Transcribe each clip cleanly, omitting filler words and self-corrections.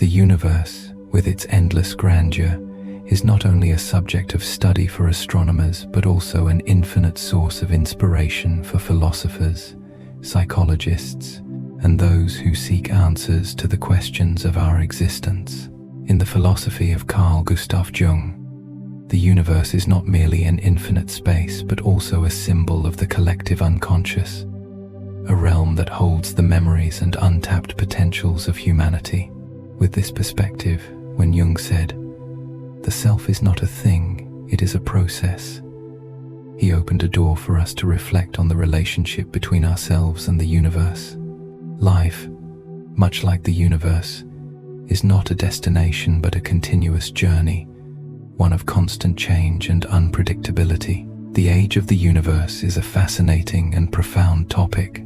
The universe, with its endless grandeur, is not only a subject of study for astronomers but also an infinite source of inspiration for philosophers, psychologists, and those who seek answers to the questions of our existence. In the philosophy of Carl Gustav Jung, the universe is not merely an infinite space but also a symbol of the collective unconscious, a realm that holds the memories and untapped potentials of humanity. With this perspective, when Jung said, "The self is not a thing, it is a process," he opened a door for us to reflect on the relationship between ourselves and the universe. Life, much like the universe, is not a destination but a continuous journey, one of constant change and unpredictability. The age of the universe is a fascinating and profound topic,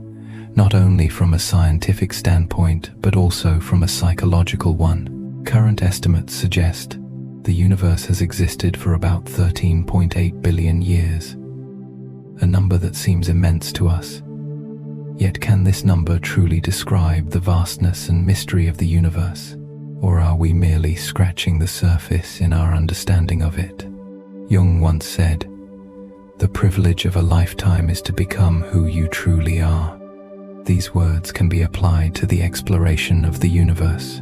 not only from a scientific standpoint but also from a psychological one. Current estimates suggest the universe has existed for about 13.8 billion years, a number that seems immense to us. Yet can this number truly describe the vastness and mystery of the universe? Or are we merely scratching the surface in our understanding of it? Jung once said, "The privilege of a lifetime is to become who you truly are." These words can be applied to the exploration of the universe.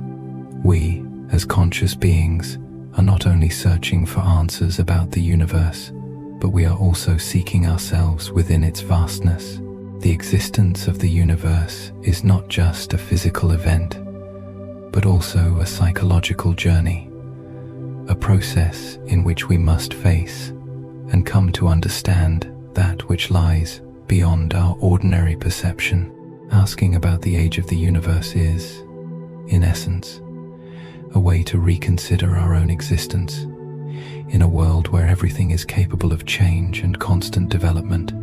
We, as conscious beings, are not only searching for answers about the universe, but we are also seeking ourselves within its vastness. The existence of the universe is not just a physical event, but also a psychological journey, a process in which we must face and come to understand that which lies beyond our ordinary perception. Asking about the age of the universe is, in essence, a way to reconsider our own existence. In a world where everything is capable of change and constant development,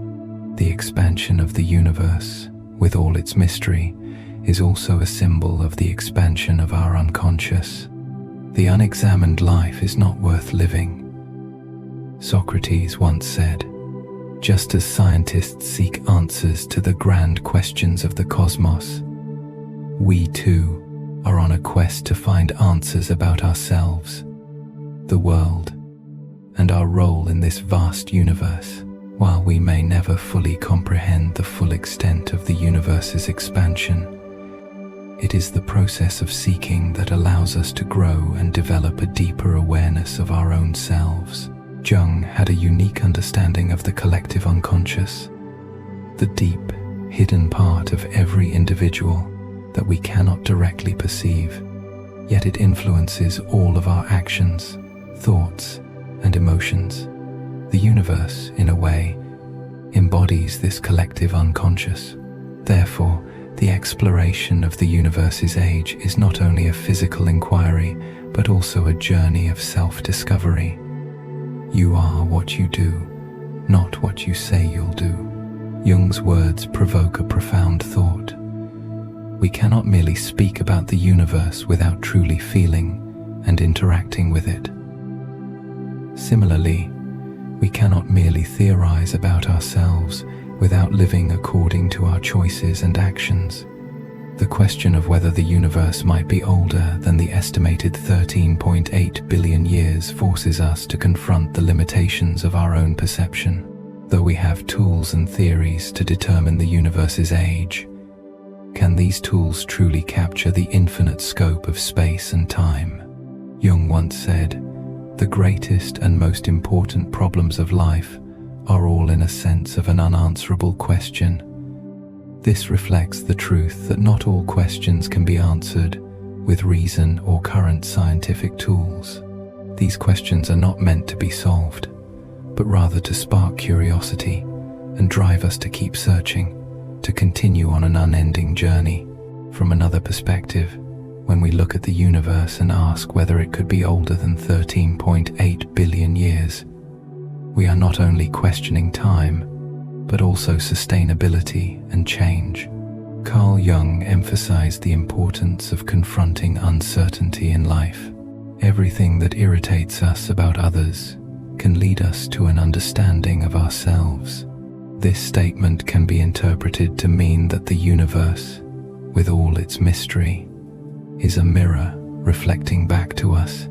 the expansion of the universe, with all its mystery, is also a symbol of the expansion of our unconscious. The unexamined life is not worth living. Socrates once said, "Just as scientists seek answers to the grand questions of the cosmos, we too are on a quest to find answers about ourselves, the world, and our role in this vast universe." While we may never fully comprehend the full extent of the universe's expansion, it is the process of seeking that allows us to grow and develop a deeper awareness of our own selves. Jung had a unique understanding of the collective unconscious, the deep, hidden part of every individual that we cannot directly perceive, yet it influences all of our actions, thoughts, and emotions. The universe, in a way, embodies this collective unconscious. Therefore, the exploration of the universe's age is not only a physical inquiry, but also a journey of self-discovery. You are what you do, not what you say you'll do. Jung's words provoke a profound thought. We cannot merely speak about the universe without truly feeling and interacting with it. Similarly, we cannot merely theorize about ourselves without living according to our choices and actions. The question of whether the universe might be older than the estimated 13.8 billion years forces us to confront the limitations of our own perception. Though we have tools and theories to determine the universe's age, can these tools truly capture the infinite scope of space and time? Jung once said, "The greatest and most important problems of life are all in a sense of an unanswerable question." This reflects the truth that not all questions can be answered with reason or current scientific tools. These questions are not meant to be solved, but rather to spark curiosity and drive us to keep searching, to continue on an unending journey. From another perspective, when we look at the universe and ask whether it could be older than 13.8 billion years, we are not only questioning time, but also sustainability and change. Carl Jung emphasized the importance of confronting uncertainty in life. Everything that irritates us about others can lead us to an understanding of ourselves. This statement can be interpreted to mean that the universe, with all its mystery, is a mirror reflecting back to us,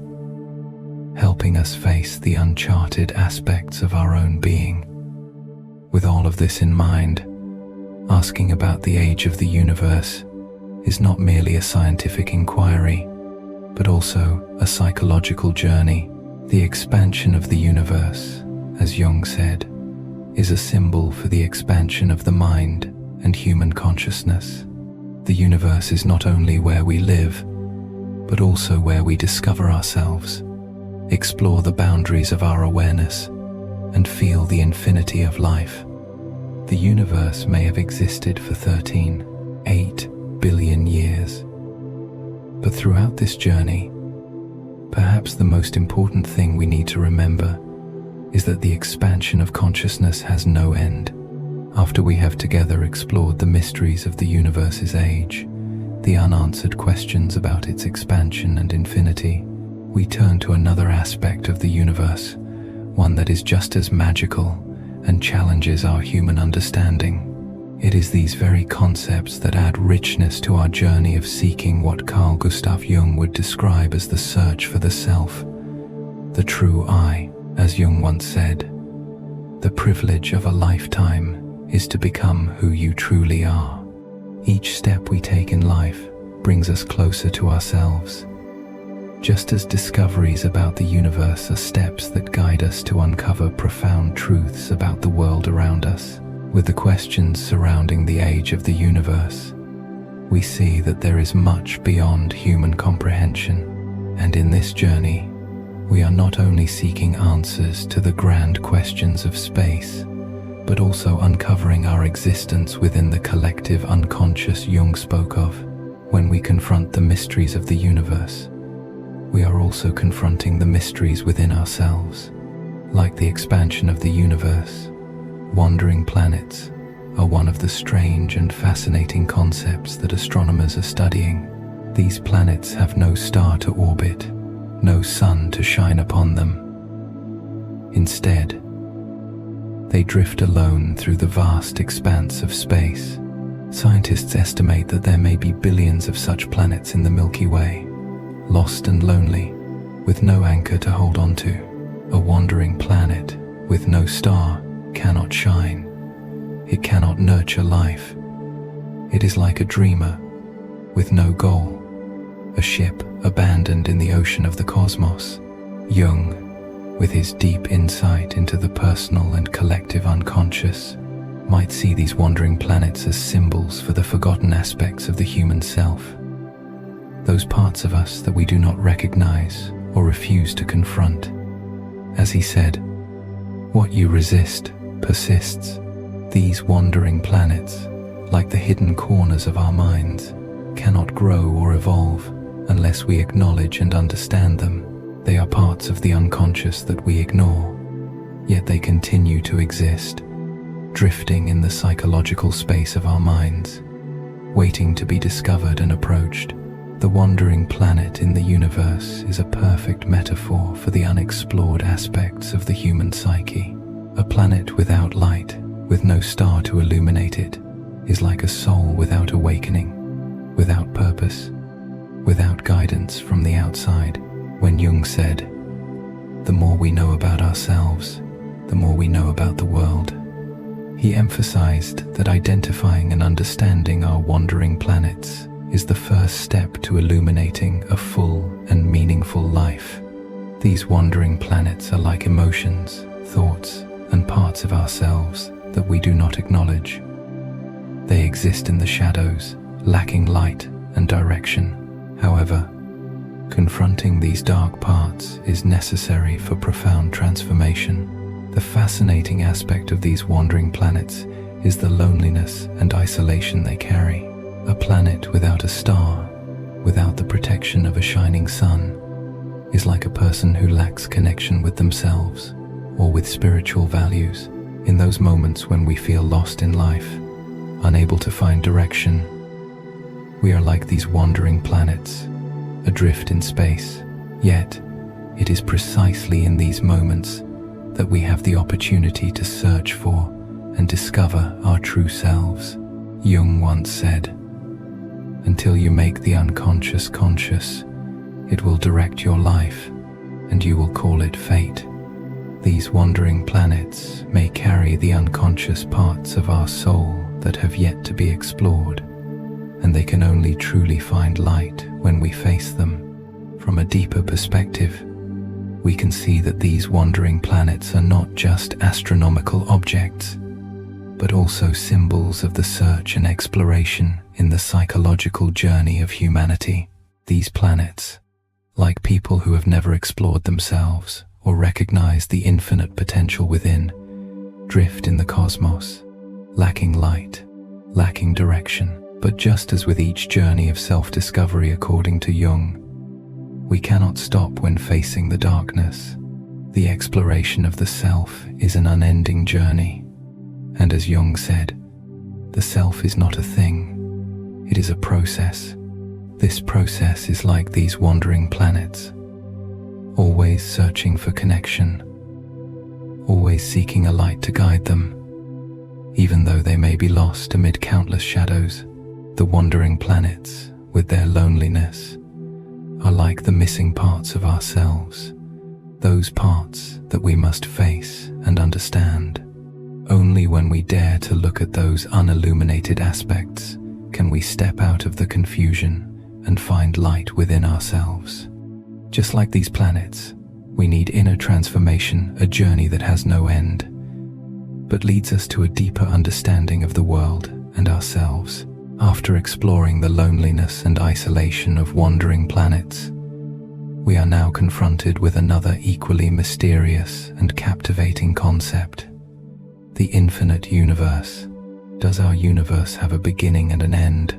helping us face the uncharted aspects of our own being. With all of this in mind, asking about the age of the universe is not merely a scientific inquiry, but also a psychological journey. The expansion of the universe, as Jung said, is a symbol for the expansion of the mind and human consciousness. The universe is not only where we live, but also where we discover ourselves, explore the boundaries of our awareness, and feel the infinity of life. The universe may have existed for 13.8 billion years. But throughout this journey, perhaps the most important thing we need to remember is that the expansion of consciousness has no end. After we have together explored the mysteries of the universe's age, the unanswered questions about its expansion and infinity, we turn to another aspect of the universe, one that is just as magical and challenges our human understanding. It is these very concepts that add richness to our journey of seeking what Carl Gustav Jung would describe as the search for the self, the true I. As Jung once said, the privilege of a lifetime is to become who you truly are. Each step we take in life brings us closer to ourselves, just as discoveries about the universe are steps that guide us to uncover profound truths about the world around us. With the questions surrounding the age of the universe, we see that there is much beyond human comprehension, and in this journey, we are not only seeking answers to the grand questions of space, but also uncovering our existence within the collective unconscious Jung spoke of. When we confront the mysteries of the universe, we are also confronting the mysteries within ourselves. Like the expansion of the universe, wandering planets are one of the strange and fascinating concepts that astronomers are studying. These planets have no star to orbit, no sun to shine upon them. Instead, they drift alone through the vast expanse of space. Scientists estimate that there may be billions of such planets in the Milky Way, lost and lonely, with no anchor to hold on to. A wandering planet with no star cannot shine. It cannot nurture life. It is like a dreamer with no goal, a ship abandoned in the ocean of the cosmos. Jung, with his deep insight into the personal and collective unconscious, might see these wandering planets as symbols for the forgotten aspects of the human self, those parts of us that we do not recognize or refuse to confront. As he said, "What you resist persists." These wandering planets, like the hidden corners of our minds, cannot grow or evolve unless we acknowledge and understand them. They are parts of the unconscious that we ignore, yet they continue to exist, drifting in the psychological space of our minds, waiting to be discovered and approached. The wandering planet in the universe is a perfect metaphor for the unexplored aspects of the human psyche. A planet without light, with no star to illuminate it, is like a soul without awakening, without purpose, without guidance from the outside. When Jung said, "The more we know about ourselves, the more we know about the world," he emphasized that identifying and understanding our wandering planets is the first step to illuminating a full and meaningful life. These wandering planets are like emotions, thoughts, and parts of ourselves that we do not acknowledge. They exist in the shadows, lacking light and direction. However, confronting these dark parts is necessary for profound transformation. The fascinating aspect of these wandering planets is the loneliness and isolation they carry. A planet without a star, without the protection of a shining sun, is like a person who lacks connection with themselves or with spiritual values. In those moments when we feel lost in life, unable to find direction, we are like these wandering planets, adrift in space. Yet, it is precisely in these moments that we have the opportunity to search for and discover our true selves. Jung once said, "Until you make the unconscious conscious, It will direct your life, and you will call it fate. These wandering planets may carry the unconscious parts of our soul that have yet to be explored, and they can only truly find light when we face them. From a deeper perspective, we can see that these wandering planets are not just astronomical objects, but also symbols of the search and exploration in the psychological journey of humanity. These planets, like people who have never explored themselves or recognized the infinite potential within, drift in the cosmos, lacking light, lacking direction. But just as with each journey of self-discovery according to Jung, we cannot stop when facing the darkness. The exploration of the self is an unending journey. And as Jung said, the self is not a thing, it is a process. This process is like these wandering planets, always searching for connection, always seeking a light to guide them. Even though they may be lost amid countless shadows, the wandering planets, with their loneliness, are like the missing parts of ourselves, those parts that we must face and understand. Only when we dare to look at those unilluminated aspects can we step out of the confusion and find light within ourselves. Just like these planets, we need inner transformation, a journey that has no end, but leads us to a deeper understanding of the world and ourselves. After exploring the loneliness and isolation of wandering planets, we are now confronted with another equally mysterious and captivating concept: the infinite universe. Does our universe have a beginning and an end,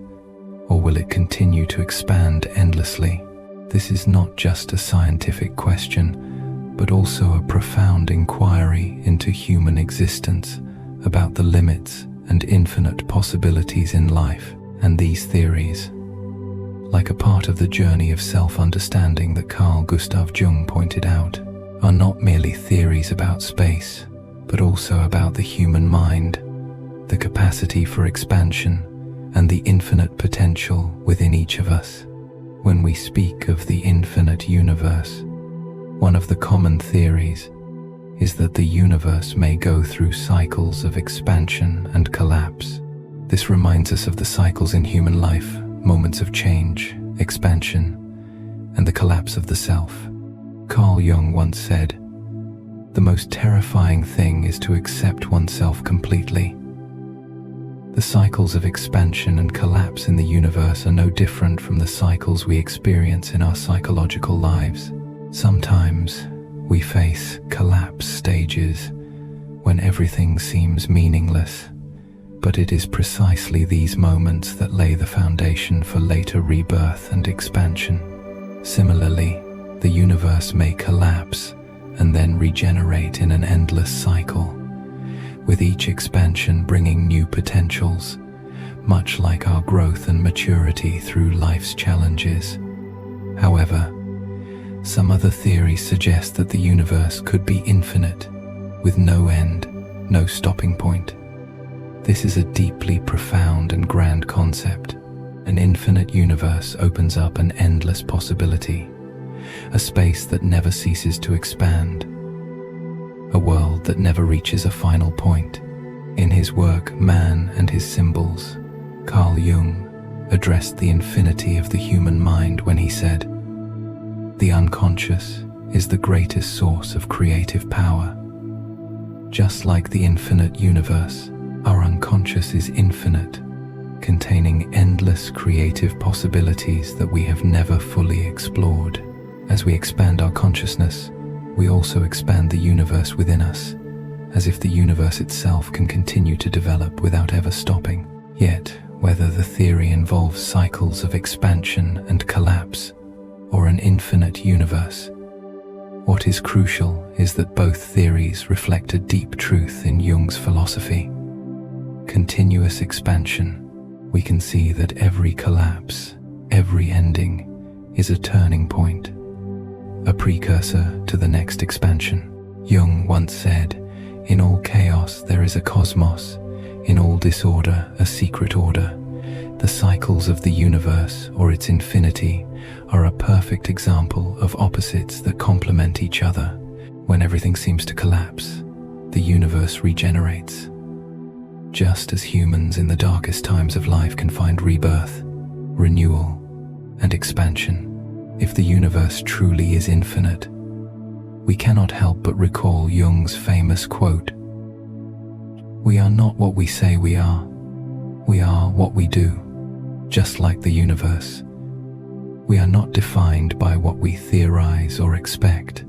or will it continue to expand endlessly? This is not just a scientific question, but also a profound inquiry into human existence, about the limits and infinite possibilities in life. And these theories, like a part of the journey of self-understanding that Carl Gustav Jung pointed out, are not merely theories about space, but also about the human mind, the capacity for expansion, and the infinite potential within each of us. When we speak of the infinite universe, one of the common theories is that the universe may go through cycles of expansion and collapse. This reminds us of the cycles in human life, moments of change, expansion, and the collapse of the self. Carl Jung once said, "The most terrifying thing is to accept oneself completely." The cycles of expansion and collapse in the universe are no different from the cycles we experience in our psychological lives. Sometimes we face collapse stages when everything seems meaningless, but it is precisely these moments that lay the foundation for later rebirth and expansion. Similarly, the universe may collapse and then regenerate in an endless cycle, with each expansion bringing new potentials, much like our growth and maturity through life's challenges. However, some other theories suggest that the universe could be infinite, with no end, no stopping point. This is a deeply profound and grand concept. An infinite universe opens up an endless possibility, a space that never ceases to expand, a world that never reaches a final point. In his work, Man and His Symbols, Carl Jung addressed the infinity of the human mind when he said, "The unconscious is the greatest source of creative power." Just like the infinite universe, our unconscious is infinite, containing endless creative possibilities that we have never fully explored. As we expand our consciousness, we also expand the universe within us, as if the universe itself can continue to develop without ever stopping. Yet, whether the theory involves cycles of expansion and collapse, or an infinite universe, what is crucial is that both theories reflect a deep truth in Jung's philosophy. Continuous expansion. We can see that every collapse, every ending, is a turning point, a precursor to the next expansion. Jung once said, "In all chaos there is a cosmos, in all disorder a secret order. The cycles of the universe, or its infinity, are a perfect example of opposites that complement each other. When everything seems to collapse, the universe regenerates. Just as humans in the darkest times of life can find rebirth, renewal, and expansion, if the universe truly is infinite, we cannot help but recall Jung's famous quote, "We are not what we say we are what we do." Just like the universe, we are not defined by what we theorize or expect,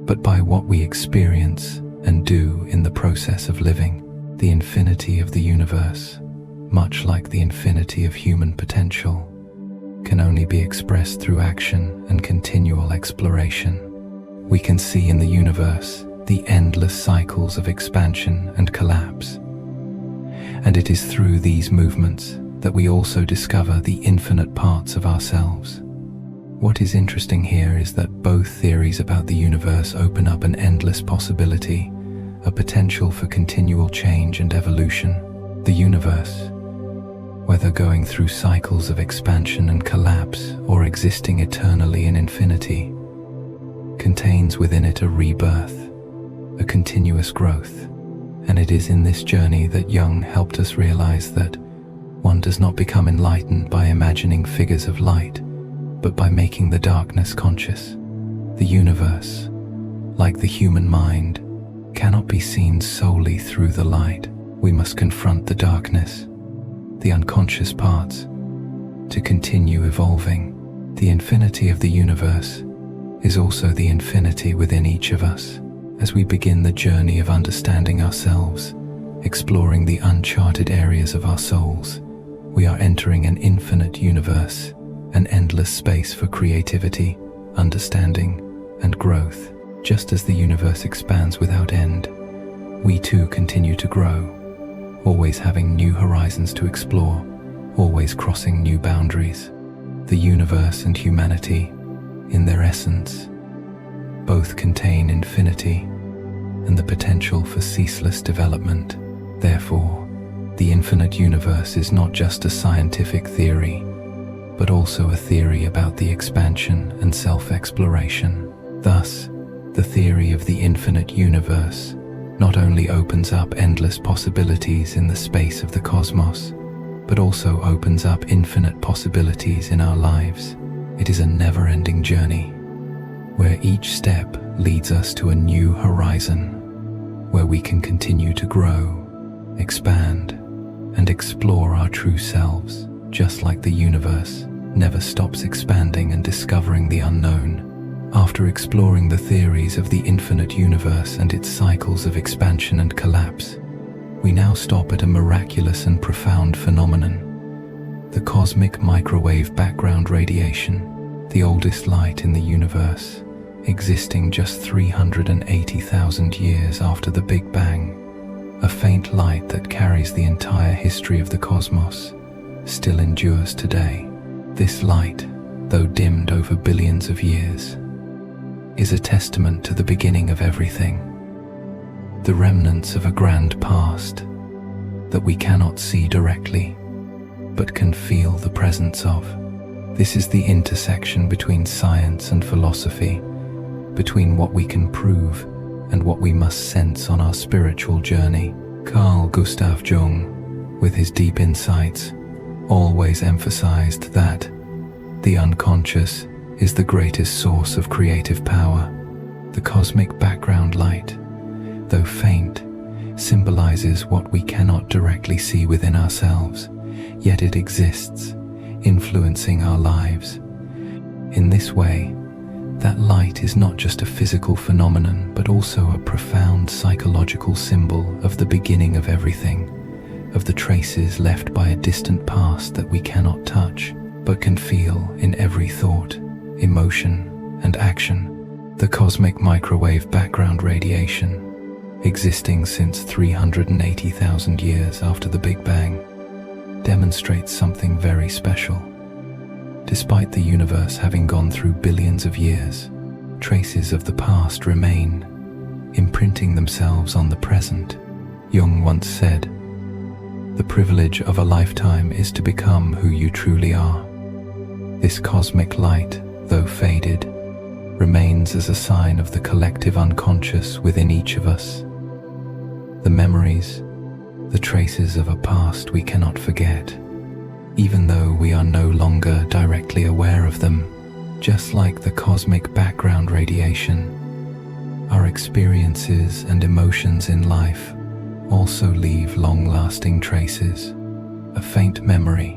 but by what we experience and do in the process of living. The infinity of the universe, much like the infinity of human potential, can only be expressed through action and continual exploration. We can see in the universe the endless cycles of expansion and collapse. And it is through these movements that we also discover the infinite parts of ourselves. What is interesting here is that both theories about the universe open up an endless possibility, a potential for continual change and evolution. The universe, whether going through cycles of expansion and collapse or existing eternally in infinity, contains within it a rebirth, a continuous growth. And it is in this journey that Jung helped us realize that one does not become enlightened by imagining figures of light, but by making the darkness conscious. The universe, like the human mind, cannot be seen solely through the light. We must confront the darkness, the unconscious parts, to continue evolving. The infinity of the universe is also the infinity within each of us. As we begin the journey of understanding ourselves, exploring the uncharted areas of our souls, we are entering an infinite universe, an endless space for creativity, understanding, and growth. Just as the universe expands without end, we too continue to grow, always having new horizons to explore, always crossing new boundaries. The universe and humanity, in their essence, both contain infinity and the potential for ceaseless development. Therefore, the infinite universe is not just a scientific theory, but also a theory about the expansion and self-exploration. Thus, the theory of the infinite universe not only opens up endless possibilities in the space of the cosmos, but also opens up infinite possibilities in our lives. It is a never-ending journey, where each step leads us to a new horizon, where we can continue to grow, expand, and explore our true selves. Just like the universe never stops expanding and discovering the unknown. After exploring the theories of the infinite universe and its cycles of expansion and collapse, we now stop at a miraculous and profound phenomenon: the cosmic microwave background radiation, the oldest light in the universe, existing just 380,000 years after the Big Bang. A faint light that carries the entire history of the cosmos still endures today. This light, though dimmed over billions of years, is a testament to the beginning of everything, the remnants of a grand past that we cannot see directly, but can feel the presence of. This is the intersection between science and philosophy, between what we can prove and what we must sense on our spiritual journey. Carl Gustav Jung, with his deep insights, always emphasized that the unconscious is the greatest source of creative power. The cosmic background light, though faint, symbolizes what we cannot directly see within ourselves, yet it exists, influencing our lives. In this way, that light is not just a physical phenomenon, but also a profound psychological symbol of the beginning of everything, of the traces left by a distant past that we cannot touch, but can feel in every thought, emotion, and action. The cosmic microwave background radiation, existing since 380,000 years after the Big Bang, demonstrates something very special. Despite the universe having gone through billions of years, traces of the past remain, imprinting themselves on the present. Jung once said, The privilege of a lifetime is to become who you truly are. This cosmic light, though faded, remains as a sign of the collective unconscious within each of us. The memories, the traces of a past we cannot forget, even though we are no longer directly aware of them. Just like the cosmic background radiation, our experiences and emotions in life also leave long-lasting traces. A faint memory,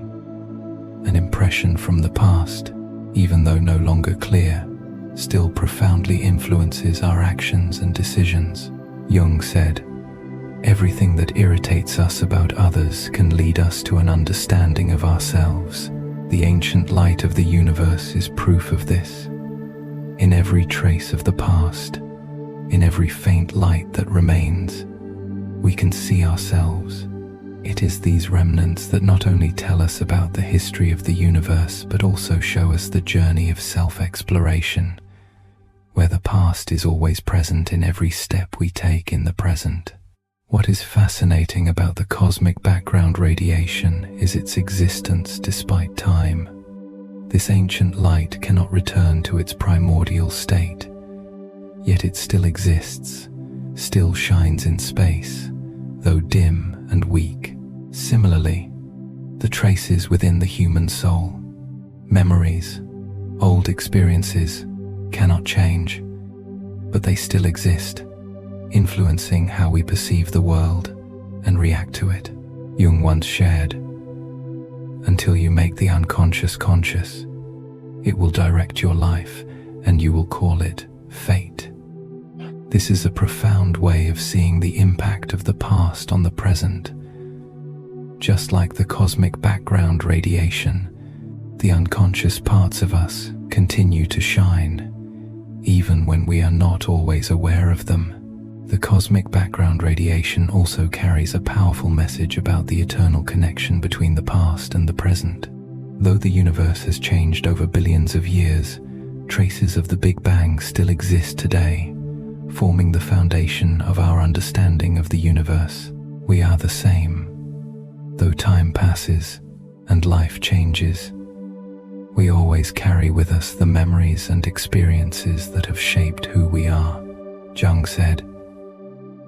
an impression from the past, even though no longer clear, still profoundly influences our actions and decisions. Jung said, "Everything that irritates us about others can lead us to an understanding of ourselves." The ancient light of the universe is proof of this. In every trace of the past, in every faint light that remains, we can see ourselves. It is these remnants that not only tell us about the history of the universe, but also show us the journey of self-exploration, where the past is always present in every step we take in the present. What is fascinating about the cosmic background radiation is its existence despite time. This ancient light cannot return to its primordial state, yet it still exists, still shines in space, though dim and weak. Similarly, the traces within the human soul, memories, old experiences, cannot change, but they still exist, influencing how we perceive the world and react to it. Jung once shared, "Until you make the unconscious conscious, it will direct your life and you will call it fate." This is a profound way of seeing the impact of the past on the present. Just like the cosmic background radiation, the unconscious parts of us continue to shine, even when we are not always aware of them. The cosmic background radiation also carries a powerful message about the eternal connection between the past and the present. Though the universe has changed over billions of years, traces of the Big Bang still exist today, forming the foundation of our understanding of the universe. We are the same. Though time passes and life changes, we always carry with us the memories and experiences that have shaped who we are. Jung said,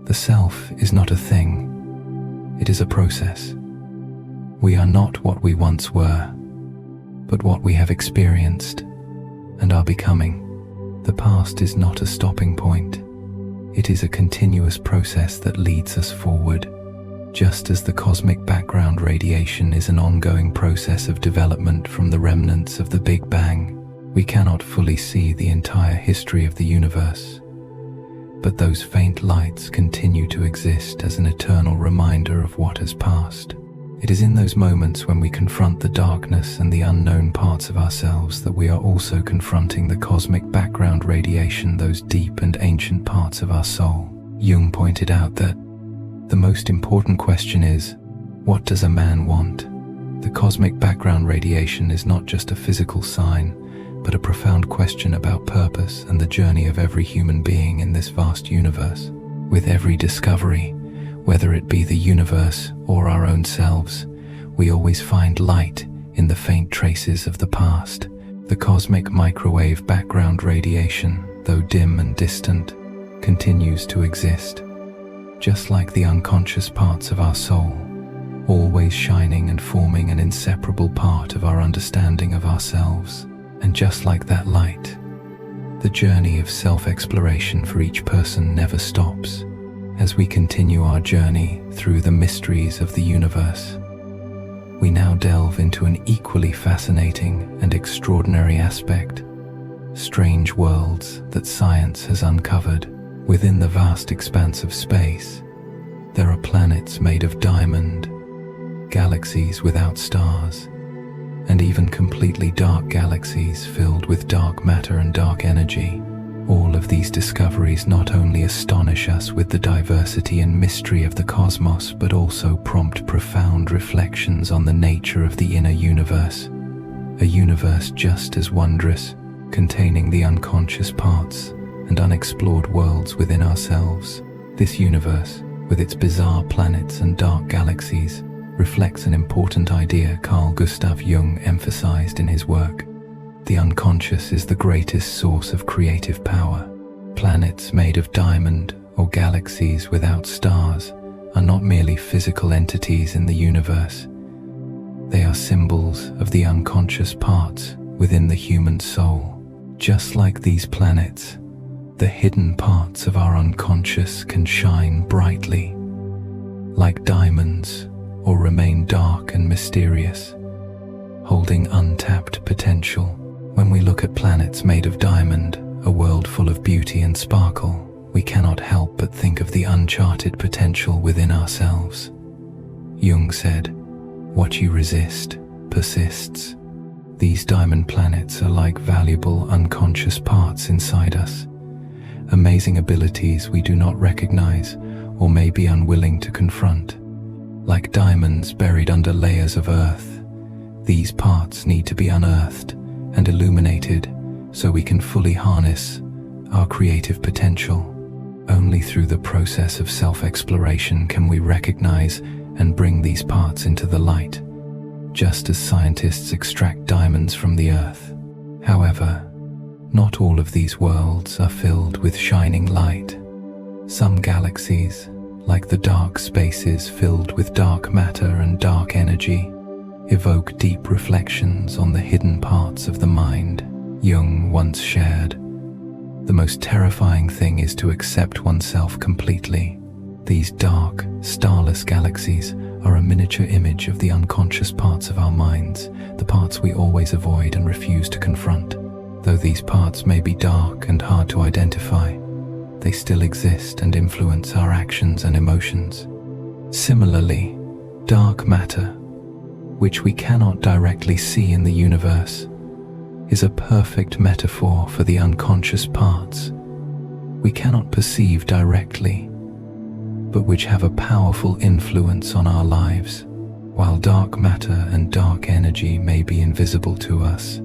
"The self is not a thing, it is a process. We are not what we once were, but what we have experienced and are becoming. The past is not a stopping point, it is a continuous process that leads us forward. Just as the cosmic background radiation is an ongoing process of development from the remnants of the Big Bang, we cannot fully see the entire history of the universe. But those faint lights continue to exist as an eternal reminder of what has passed. It is in those moments when we confront the darkness and the unknown parts of ourselves that we are also confronting the cosmic background radiation, those deep and ancient parts of our soul." Jung pointed out that the most important question is, what does a man want? The cosmic background radiation is not just a physical sign, but a profound question about purpose and the journey of every human being in this vast universe. With every discovery, whether it be the universe or our own selves, we always find light in the faint traces of the past. The cosmic microwave background radiation, though dim and distant, continues to exist, just like the unconscious parts of our soul, always shining and forming an inseparable part of our understanding of ourselves. And just like that light, the journey of self-exploration for each person never stops. As we continue our journey through the mysteries of the universe, we now delve into an equally fascinating and extraordinary aspect: strange worlds that science has uncovered. Within the vast expanse of space, there are planets made of diamond, galaxies without stars, and even completely dark galaxies filled with dark matter and dark energy. All of these discoveries not only astonish us with the diversity and mystery of the cosmos, but also prompt profound reflections on the nature of the inner universe, a universe just as wondrous, containing the unconscious parts and unexplored worlds within ourselves. This universe, with its bizarre planets and dark galaxies, reflects an important idea Carl Gustav Jung emphasized in his work. The unconscious is the greatest source of creative power. Planets made of diamond or galaxies without stars are not merely physical entities in the universe. They are symbols of the unconscious parts within the human soul. Just like these planets, the hidden parts of our unconscious can shine brightly, like diamonds, or remain dark and mysterious, holding untapped potential. When we look at planets made of diamond, a world full of beauty and sparkle, we cannot help but think of the uncharted potential within ourselves. Jung said, "What you resist persists." These diamond planets are like valuable unconscious parts inside us, amazing abilities we do not recognize or may be unwilling to confront. Like diamonds buried under layers of earth, these parts need to be unearthed and illuminated so we can fully harness our creative potential. Only through the process of self-exploration can we recognize and bring these parts into the light, just as scientists extract diamonds from the earth. However, not all of these worlds are filled with shining light. Some galaxies, like the dark spaces filled with dark matter and dark energy, evoke deep reflections on the hidden parts of the mind. Jung once shared, "The most terrifying thing is to accept oneself completely." These dark, starless galaxies are a miniature image of the unconscious parts of our minds, the parts we always avoid and refuse to confront. Though these parts may be dark and hard to identify, they still exist and influence our actions and emotions. Similarly, dark matter, which we cannot directly see in the universe, is a perfect metaphor for the unconscious parts we cannot perceive directly, but which have a powerful influence on our lives. While dark matter and dark energy may be invisible to us,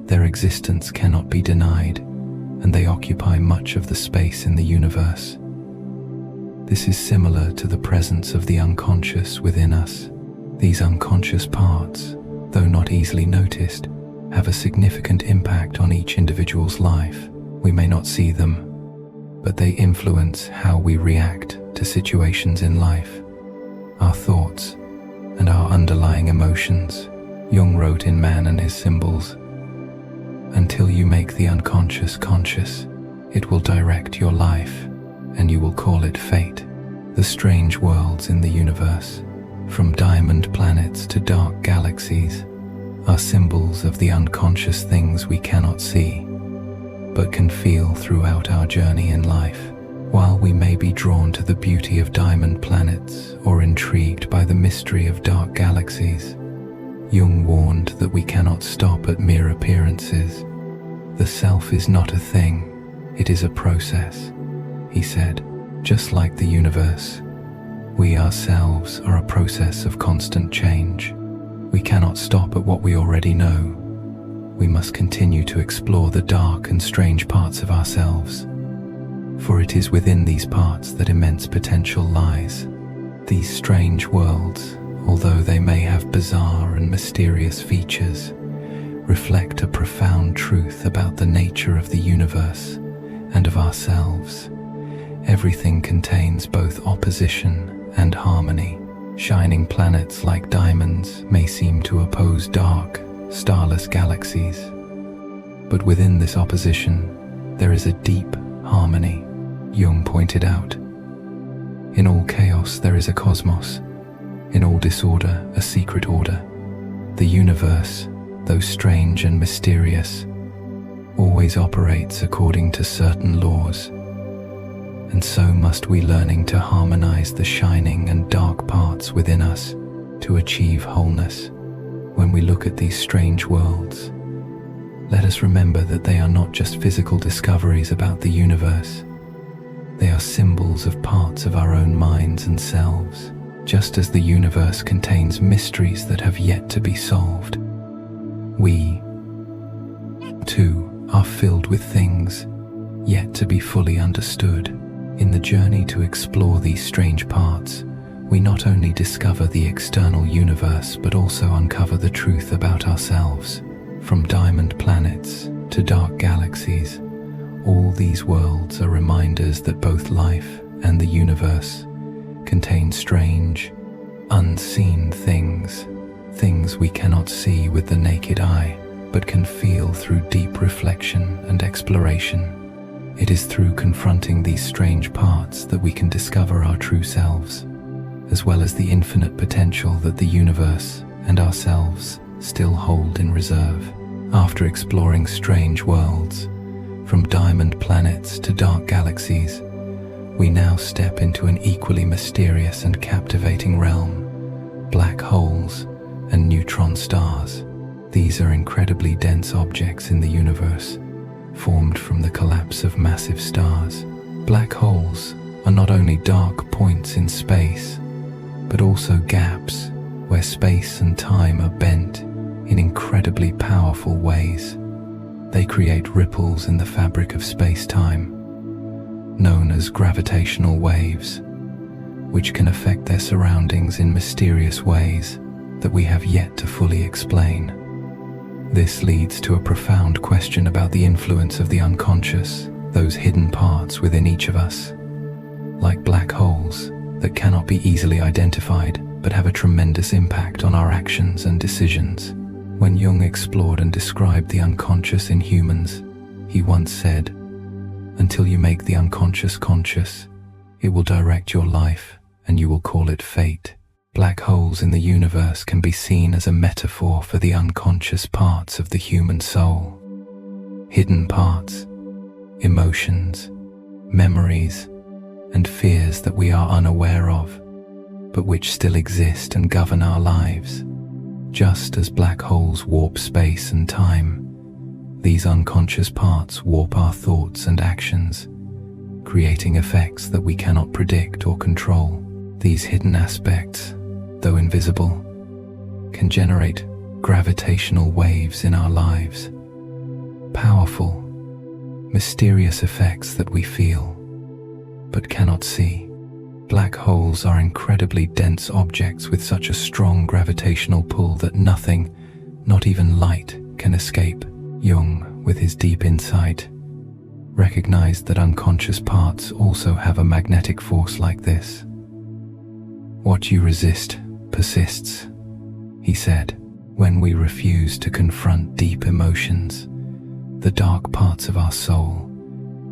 their existence cannot be denied, and they occupy much of the space in the universe. This is similar to the presence of the unconscious within us. These unconscious parts, though not easily noticed, have a significant impact on each individual's life. We may not see them, but they influence how we react to situations in life, our thoughts, and our underlying emotions. Jung wrote in Man and His Symbols, "Until you make the unconscious conscious, it will direct your life, and you will call it fate." The strange worlds in the universe, from diamond planets to dark galaxies, are symbols of the unconscious things we cannot see, but can feel throughout our journey in life. While we may be drawn to the beauty of diamond planets or intrigued by the mystery of dark galaxies, Jung warned that we cannot stop at mere appearances. The self is not a thing, it is a process, he said. Just like the universe, we ourselves are a process of constant change. We cannot stop at what we already know. We must continue to explore the dark and strange parts of ourselves, for it is within these parts that immense potential lies. These strange worlds, although they may have bizarre and mysterious features, reflect a profound truth about the nature of the universe and of ourselves. Everything contains both opposition and harmony. Shining planets like diamonds may seem to oppose dark, starless galaxies, but within this opposition, there is a deep harmony, Jung pointed out. In all chaos there is a cosmos, in all disorder a secret order. The universe, though strange and mysterious, always operates according to certain laws, and so must we, learning to harmonize the shining and dark parts within us to achieve wholeness. When we look at these strange worlds, let us remember that they are not just physical discoveries about the universe. They are symbols of parts of our own minds and selves, just as the universe contains mysteries that have yet to be solved. We, too, are filled with things yet to be fully understood. In the journey to explore these strange parts, we not only discover the external universe but also uncover the truth about ourselves. From diamond planets to dark galaxies, all these worlds are reminders that both life and the universe contain strange, unseen things we cannot see with the naked eye, but can feel through deep reflection and exploration. It is through confronting these strange parts that we can discover our true selves, as well as the infinite potential that the universe and ourselves still hold in reserve. After exploring strange worlds, from diamond planets to dark galaxies, we now step into an equally mysterious and captivating realm: black holes and neutron stars. These are incredibly dense objects in the universe, formed from the collapse of massive stars. Black holes are not only dark points in space, but also gaps where space and time are bent in incredibly powerful ways. They create ripples in the fabric of space-time, known as gravitational waves, which can affect their surroundings in mysterious ways that we have yet to fully explain. This leads to a profound question about the influence of the unconscious, those hidden parts within each of us, like black holes that cannot be easily identified but have a tremendous impact on our actions and decisions. When Jung explored and described the unconscious in humans, he once said, "Until you make the unconscious conscious, it will direct your life and you will call it fate." Black holes in the universe can be seen as a metaphor for the unconscious parts of the human soul. Hidden parts, emotions, memories, and fears that we are unaware of, but which still exist and govern our lives. Just as black holes warp space and time, these unconscious parts warp our thoughts and actions, creating effects that we cannot predict or control. These hidden aspects, though invisible, can generate gravitational waves in our lives. Powerful, mysterious effects that we feel, but cannot see. Black holes are incredibly dense objects with such a strong gravitational pull that nothing, not even light, can escape. Jung, with his deep insight, recognized that unconscious parts also have a magnetic force like this. "What you resist persists," he said. When we refuse to confront deep emotions, the dark parts of our soul,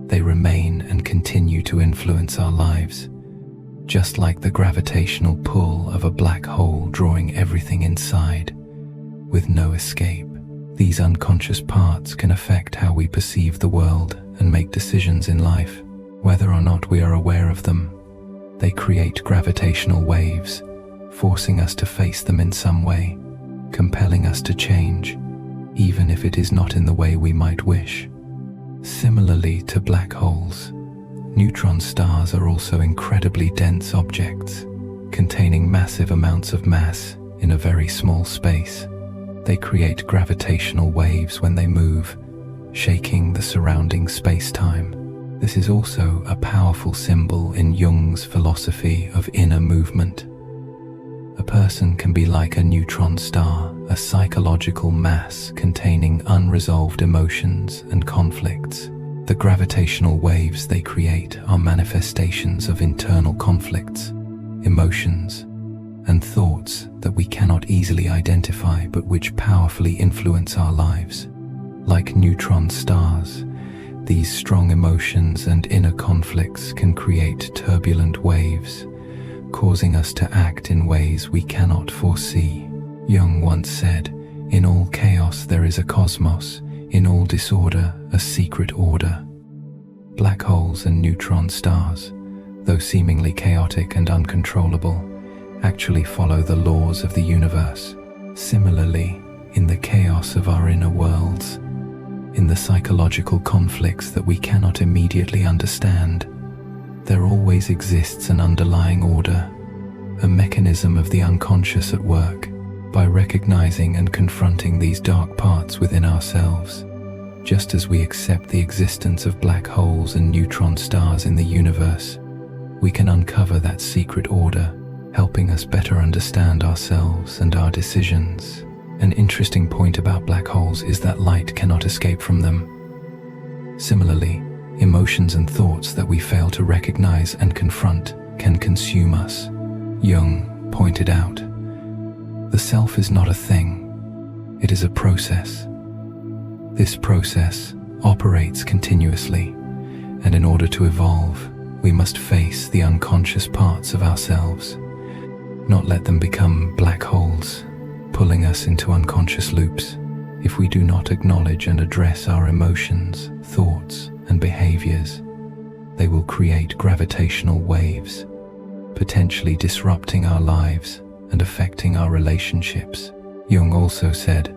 they remain and continue to influence our lives, just like the gravitational pull of a black hole drawing everything inside, with no escape. These unconscious parts can affect how we perceive the world and make decisions in life, whether or not we are aware of them. They create gravitational waves, forcing us to face them in some way, compelling us to change, even if it is not in the way we might wish. Similarly to black holes, neutron stars are also incredibly dense objects, containing massive amounts of mass in a very small space. They create gravitational waves when they move, shaking the surrounding space-time. This is also a powerful symbol in Jung's philosophy of inner movement. A person can be like a neutron star, a psychological mass containing unresolved emotions and conflicts. The gravitational waves they create are manifestations of internal conflicts, emotions, and thoughts that we cannot easily identify but which powerfully influence our lives. Like neutron stars, these strong emotions and inner conflicts can create turbulent waves, causing us to act in ways we cannot foresee. Jung once said, "In all chaos there is a cosmos, in all disorder a secret order." Black holes and neutron stars, though seemingly chaotic and uncontrollable, actually follow the laws of the universe. Similarly, in the chaos of our inner worlds, in the psychological conflicts that we cannot immediately understand, there always exists an underlying order, a mechanism of the unconscious at work. By recognizing and confronting these dark parts within ourselves, just as we accept the existence of black holes and neutron stars in the universe, we can uncover that secret order, helping us better understand ourselves and our decisions. An interesting point about black holes is that light cannot escape from them. Similarly, emotions and thoughts that we fail to recognize and confront can consume us. Jung pointed out, "The self is not a thing, it is a process. This process operates continuously, and in order to evolve, we must face the unconscious parts of ourselves, not let them become black holes, pulling us into unconscious loops. If we do not acknowledge and address our emotions, thoughts, and behaviors, they will create gravitational waves, potentially disrupting our lives and affecting our relationships." Jung also said,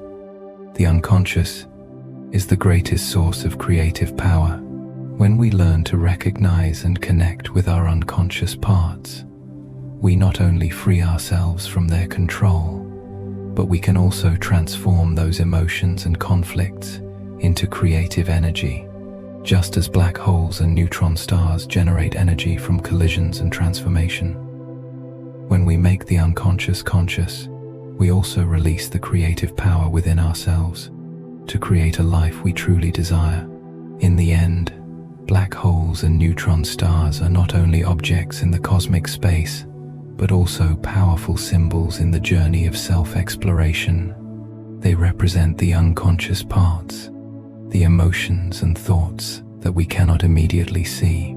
"The unconscious is the greatest source of creative power. When we learn to recognize and connect with our unconscious parts, we not only free ourselves from their control, but we can also transform those emotions and conflicts into creative energy. Just as black holes and neutron stars generate energy from collisions and transformation, when we make the unconscious conscious, we also release the creative power within ourselves to create a life we truly desire. In the end, black holes and neutron stars are not only objects in the cosmic space, but also powerful symbols in the journey of self-exploration. They represent the unconscious parts, the emotions and thoughts that we cannot immediately see,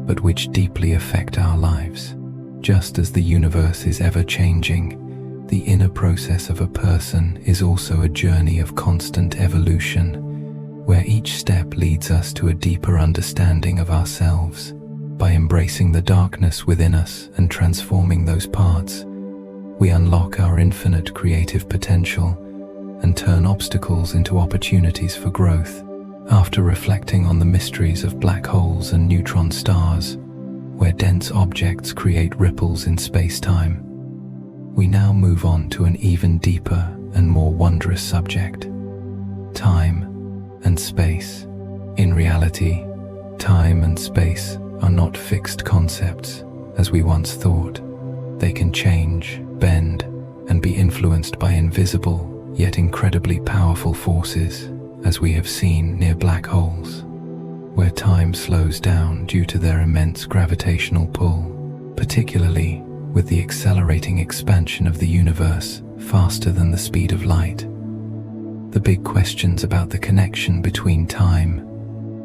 but which deeply affect our lives. Just as the universe is ever-changing, the inner process of a person is also a journey of constant evolution, where each step leads us to a deeper understanding of ourselves. By embracing the darkness within us and transforming those parts, we unlock our infinite creative potential and turn obstacles into opportunities for growth. After reflecting on the mysteries of black holes and neutron stars, where dense objects create ripples in space-time, we now move on to an even deeper and more wondrous subject: time and space. In reality, time and space are not fixed concepts as we once thought. They can change, bend, and be influenced by invisible yet incredibly powerful forces, as we have seen near black holes, where time slows down due to their immense gravitational pull, particularly with the accelerating expansion of the universe faster than the speed of light. The big questions about the connection between time,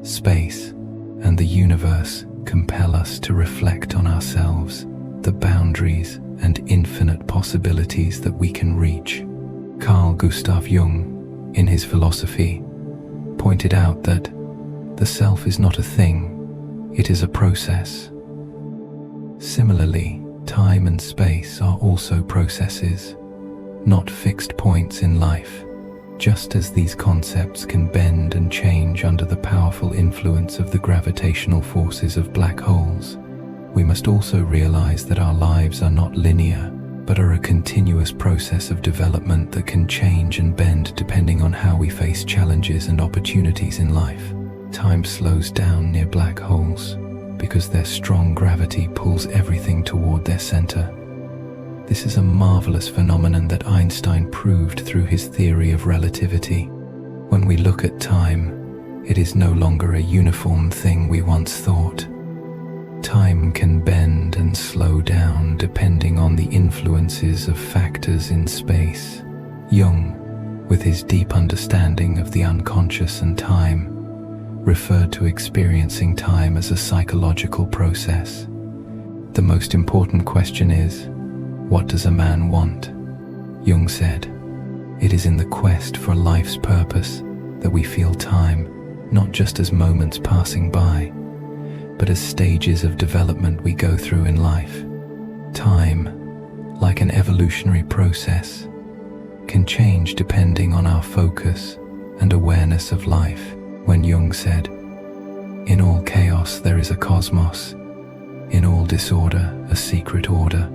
space, and the universe compel us to reflect on ourselves, the boundaries and infinite possibilities that we can reach. Carl Gustav Jung, in his philosophy, pointed out that the self is not a thing, it is a process. Similarly, time and space are also processes, not fixed points in life. Just as these concepts can bend and change under the powerful influence of the gravitational forces of black holes, we must also realize that our lives are not linear, but are a continuous process of development that can change and bend depending on how we face challenges and opportunities in life. Time slows down near black holes because their strong gravity pulls everything toward their center. This is a marvelous phenomenon that Einstein proved through his theory of relativity. When we look at time, it is no longer a uniform thing we once thought. Time can bend and slow down depending on the influences of factors in space. Jung, with his deep understanding of the unconscious and time, referred to experiencing time as a psychological process. The most important question is, what does a man want? Jung said, "It is in the quest for life's purpose that we feel time, not just as moments passing by, but as stages of development we go through in life. Time, like an evolutionary process, can change depending on our focus and awareness of life." When Jung said, "In all chaos there is a cosmos, in all disorder a secret order,"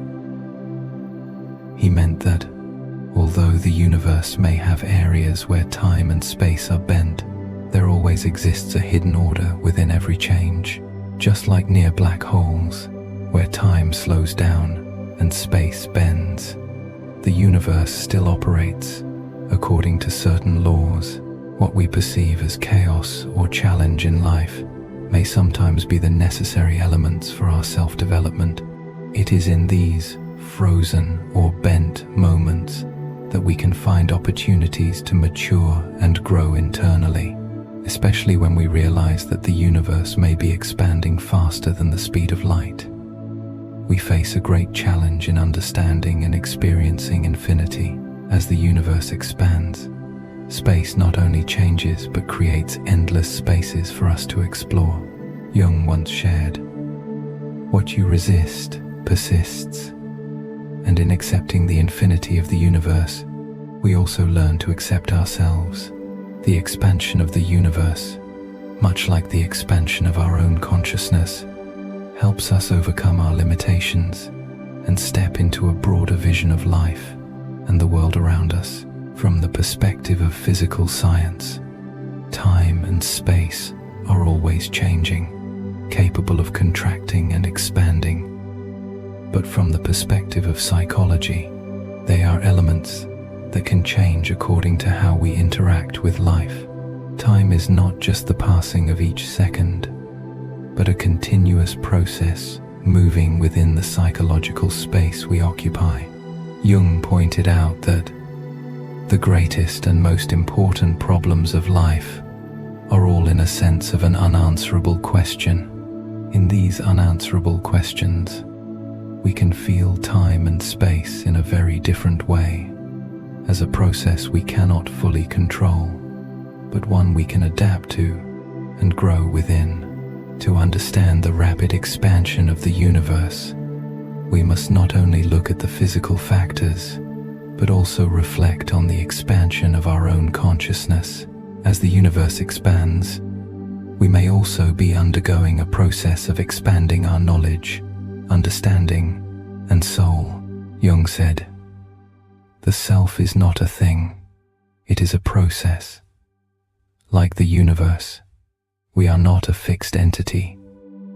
he meant that, although the universe may have areas where time and space are bent, there always exists a hidden order within every change. Just like near black holes, where time slows down and space bends, the universe still operates according to certain laws. What we perceive as chaos or challenge in life may sometimes be the necessary elements for our self-development. It is in these frozen or bent moments that we can find opportunities to mature and grow internally, especially when we realize that the universe may be expanding faster than the speed of light. We face a great challenge in understanding and experiencing infinity. As the universe expands, space not only changes but creates endless spaces for us to explore. Jung once shared, "What you resist persists." And in accepting the infinity of the universe, we also learn to accept ourselves. The expansion of the universe, much like the expansion of our own consciousness, helps us overcome our limitations and step into a broader vision of life and the world around us. From the perspective of physical science, time and space are always changing, capable of contracting and expanding. But from the perspective of psychology, they are elements that can change according to how we interact with life. Time is not just the passing of each second, but a continuous process moving within the psychological space we occupy. Jung pointed out that the greatest and most important problems of life are all in a sense of an unanswerable question. In these unanswerable questions, we can feel time and space in a very different way, as a process we cannot fully control, but one we can adapt to and grow within. To understand the rapid expansion of the universe, we must not only look at the physical factors, but also reflect on the expansion of our own consciousness. As the universe expands, we may also be undergoing a process of expanding our knowledge, understanding, and soul. Jung said, "The self is not a thing, it is a process. Like the universe, we are not a fixed entity,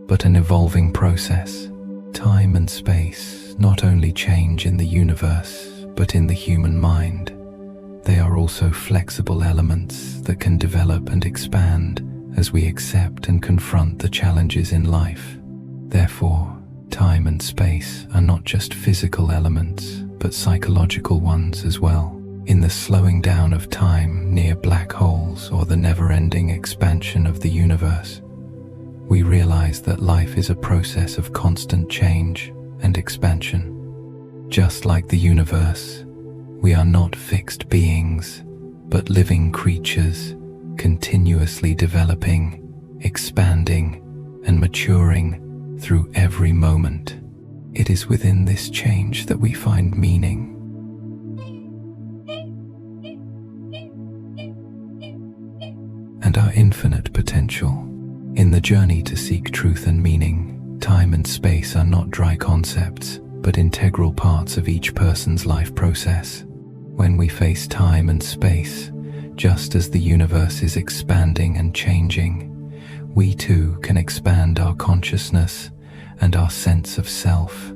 but an evolving process. Time and space not only change in the universe, but in the human mind. They are also flexible elements that can develop and expand as we accept and confront the challenges in life. Therefore, time and space are not just physical elements, but psychological ones as well. In the slowing down of time near black holes or the never-ending expansion of the universe, we realize that life is a process of constant change and expansion. Just like the universe, we are not fixed beings, but living creatures, continuously developing, expanding, and maturing through every moment. It is within this change that we find meaning. And our infinite potential. In the journey to seek truth and meaning, time and space are not dry concepts, but integral parts of each person's life process. When we face time and space, just as the universe is expanding and changing, we too can expand our consciousness and our sense of self,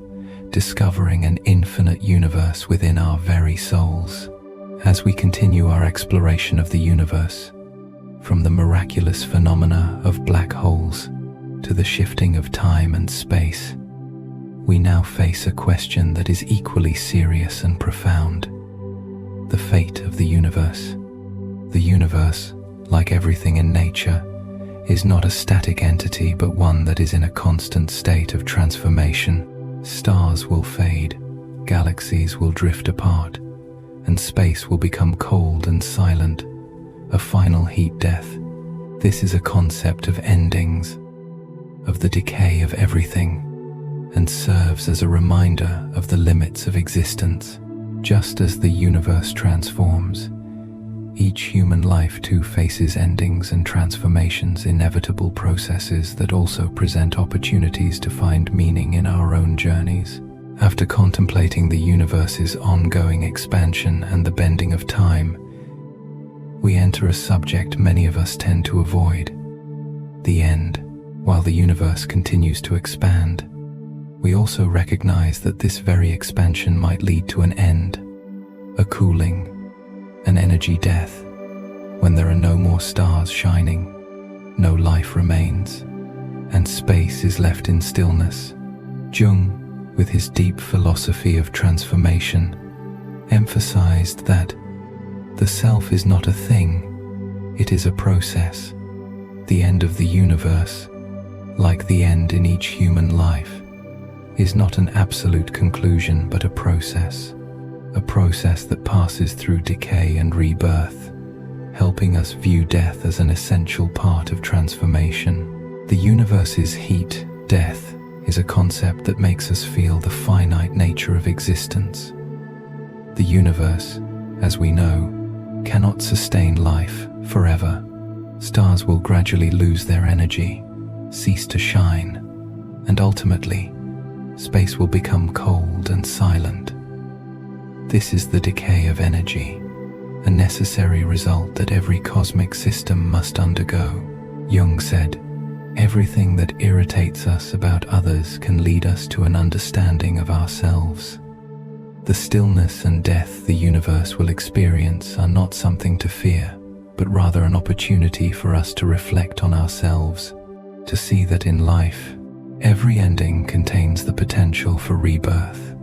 discovering an infinite universe within our very souls. As we continue our exploration of the universe, from the miraculous phenomena of black holes to the shifting of time and space, we now face a question that is equally serious and profound: the fate of the universe. The universe, like everything in nature, is not a static entity but one that is in a constant state of transformation. Stars will fade, galaxies will drift apart, and space will become cold and silent, a final heat death. This is a concept of endings, of the decay of everything, and serves as a reminder of the limits of existence. Just as the universe transforms, each human life too faces endings and transformations, inevitable processes that also present opportunities to find meaning in our own journeys. After contemplating the universe's ongoing expansion and the bending of time, we enter a subject many of us tend to avoid: the end. While the universe continues to expand, we also recognize that this very expansion might lead to an end, a cooling, an energy death, when there are no more stars shining, no life remains, and space is left in stillness. Jung, with his deep philosophy of transformation, emphasized that the self is not a thing, it is a process. The end of the universe, like the end in each human life, is not an absolute conclusion but a process that passes through decay and rebirth, helping us view death as an essential part of transformation. The universe's heat, death, is a concept that makes us feel the finite nature of existence. The universe, as we know, cannot sustain life forever. Stars will gradually lose their energy, cease to shine, and ultimately, space will become cold and silent. This is the decay of energy, a necessary result that every cosmic system must undergo. Jung said, "Everything that irritates us about others can lead us to an understanding of ourselves." The stillness and death the universe will experience are not something to fear, but rather an opportunity for us to reflect on ourselves, to see that in life, every ending contains the potential for rebirth.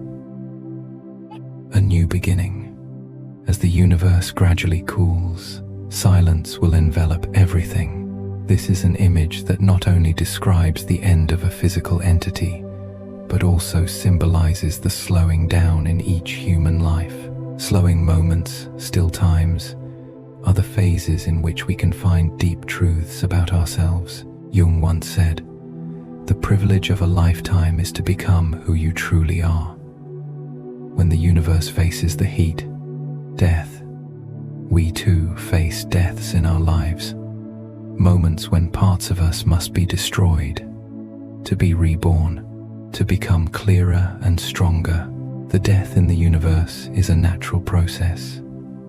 A new beginning. As the universe gradually cools, silence will envelop everything. This is an image that not only describes the end of a physical entity, but also symbolizes the slowing down in each human life. Slowing moments, still times, are the phases in which we can find deep truths about ourselves. Jung once said, "The privilege of a lifetime is to become who you truly are." When the universe faces the heat, death, we too face deaths in our lives. Moments when parts of us must be destroyed, to be reborn, to become clearer and stronger. The death in the universe is a natural process,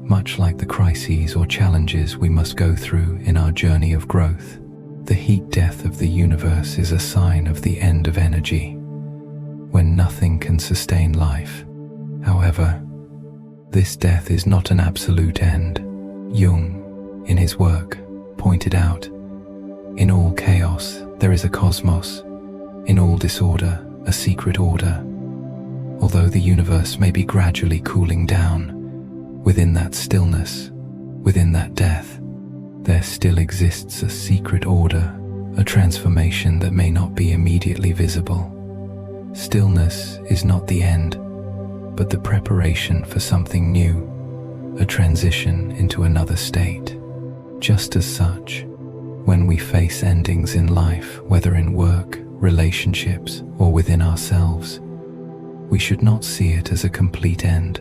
much like the crises or challenges we must go through in our journey of growth. The heat death of the universe is a sign of the end of energy, when nothing can sustain life. However, this death is not an absolute end. Jung, in his work, pointed out, "In all chaos, there is a cosmos. In all disorder, a secret order." Although the universe may be gradually cooling down, within that stillness, within that death, there still exists a secret order, a transformation that may not be immediately visible. Stillness is not the end, but the preparation for something new, a transition into another state. Just as such, when we face endings in life, whether in work, relationships, or within ourselves, we should not see it as a complete end,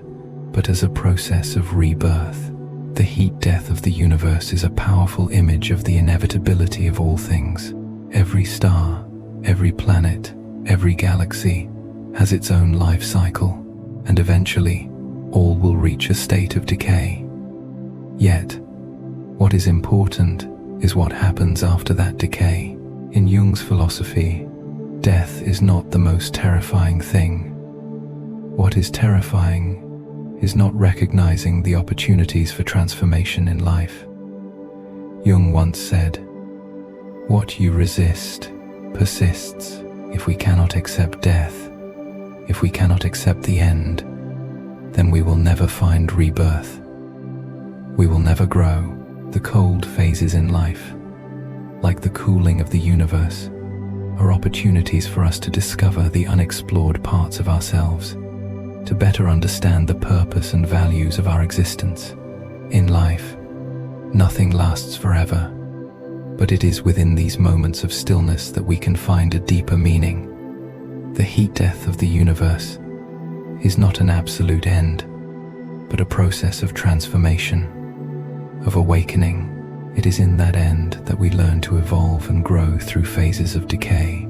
but as a process of rebirth. The heat death of the universe is a powerful image of the inevitability of all things. Every star, every planet, every galaxy has its own life cycle, and eventually, all will reach a state of decay. Yet, what is important is what happens after that decay. In Jung's philosophy, death is not the most terrifying thing. What is terrifying is not recognizing the opportunities for transformation in life. Jung once said, "What you resist persists. If we cannot accept death, if we cannot accept the end, then we will never find rebirth. We will never grow." The cold phases in life, like the cooling of the universe, are opportunities for us to discover the unexplored parts of ourselves, to better understand the purpose and values of our existence. In life, nothing lasts forever, but it is within these moments of stillness that we can find a deeper meaning. The heat death of the universe is not an absolute end, but a process of transformation, of awakening. It is in that end that we learn to evolve and grow through phases of decay,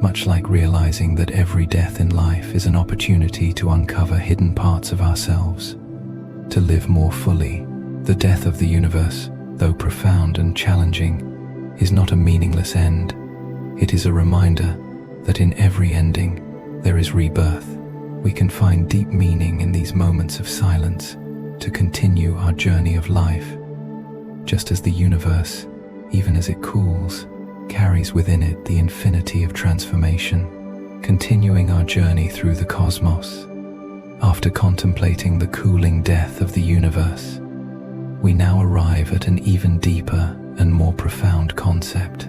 much like realizing that every death in life is an opportunity to uncover hidden parts of ourselves, to live more fully. The death of the universe, though profound and challenging, is not a meaningless end. It is a reminder that in every ending there is rebirth. We can find deep meaning in these moments of silence to continue our journey of life. Just as the universe, even as it cools, carries within it the infinity of transformation, continuing our journey through the cosmos. After contemplating the cooling death of the universe, we now arrive at an even deeper and more profound concept.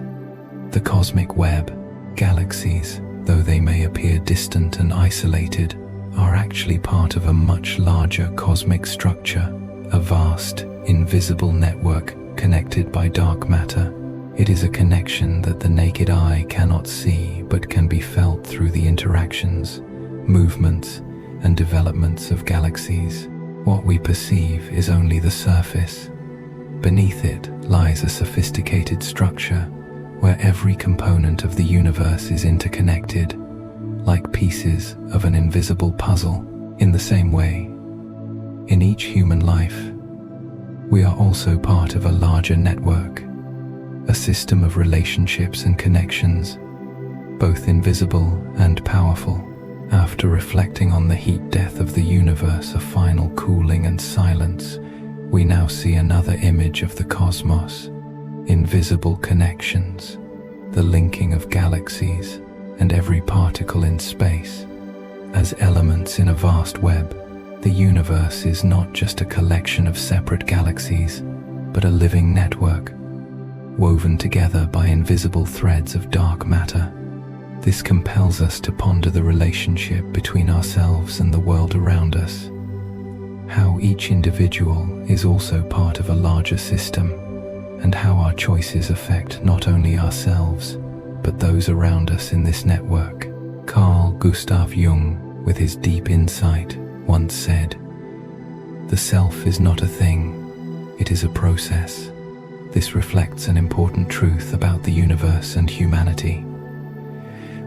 The cosmic web, galaxies, though they may appear distant and isolated, are actually part of a much larger cosmic structure, a vast, invisible network connected by dark matter. It is a connection that the naked eye cannot see but can be felt through the interactions, movements, and developments of galaxies. What we perceive is only the surface. Beneath it lies a sophisticated structure where every component of the universe is interconnected, like pieces of an invisible puzzle. In the same way, in each human life, we are also part of a larger network, a system of relationships and connections, both invisible and powerful. After reflecting on the heat death of the universe, a final cooling and silence, we now see another image of the cosmos, invisible connections, the linking of galaxies and every particle in space. As elements in a vast web, the universe is not just a collection of separate galaxies, but a living network, woven together by invisible threads of dark matter. This compels us to ponder the relationship between ourselves and the world around us, how each individual is also part of a larger system, and how our choices affect not only ourselves, but those around us in this network. Carl Gustav Jung, with his deep insight, once said, "The self is not a thing, it is a process." This reflects an important truth about the universe and humanity.